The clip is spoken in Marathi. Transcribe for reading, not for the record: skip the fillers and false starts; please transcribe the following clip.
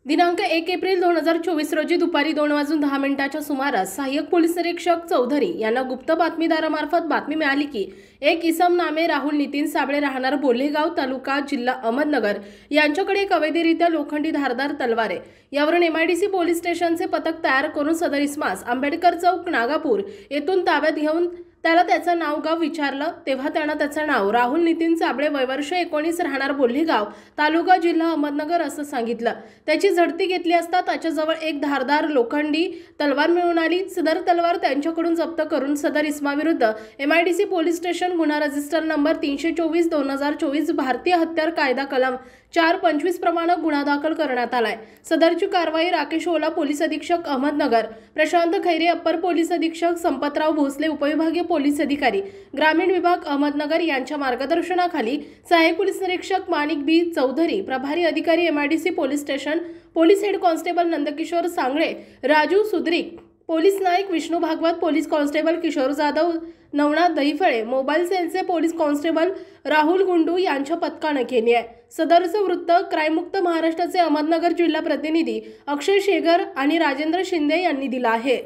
दिनांक 1 एप्रिल 2024 रोजी दुपारी 2:10 सुमारास सहाय्यक पोलीस निरीक्षक चौधरी यांना गुप्त बातमीदारामार्फत बातमी मिळाली की एक इसम नामे राहुल नितीन साबळे राहणार बोल्हेगाव तालुका जिल्हा अहमदनगर यांच्याकडे एक अवैधरित्या लोखंडी धारदार तलवार आहे। यावरून एमआयडीसी पोलीस स्टेशनचे पथक तयार करून सदर इसमास आंबेडकर चौक नागापूर येथून ताब्यात घेऊन त्याला त्याचं नाव गाव विचारलं तेव्हा त्यानं त्याचं नाव राहुल नितीन साबळे वय वर्ष 19 राहणार बोल्हेगाव तालुका जिल्हा अहमदनगर असं सांगितलं। त्याची झडती घेतली असता त्याच्याजवळ एक धारदार लोखंडी तलवार मिळून आली। सदर तलवार त्यांच्याकडून जप्त करून सदर इसमाविरुद्ध एमआयडीसी पोलीस स्टेशन गुन्हा रजिस्टर नंबर 324/2024 भारतीय हत्यार कायदा कलम 425 प्रमाणे गुन्हा दाखल करण्यात आलाय। सदरची कारवाई राकेश ओला पोलीस अधीक्षक अहमदनगर, प्रशांत खैरे अप्पर पोलीस अधीक्षक, संपतराव भोसले उपविभागीय पोलीस अधिकारी ग्रामीण विभाग अहमदनगर यांच्या मार्गदर्शनाखाली सहाय्यक पोलीस निरीक्षक माणिक बी चौधरी, प्रभारी अधिकारी MIDC police station, police head constable Nandkishor Sangle, Raju Sudrik, police Naik Vishnu Bhagwat, police constable Kishor Jadhav, Navnath Dahiphale, mobile सेलचे पोलीस कॉन्स्टेबल राहुल गुंडू यांच्या पथकाने केली आहे। सदरचं वृत्त क्राईममुक्त महाराष्ट्राचे अहमदनगर जिल्हा प्रतिनिधी अक्षय शेगर आणि राजेंद्र शिंदे यांनी दिला आहे।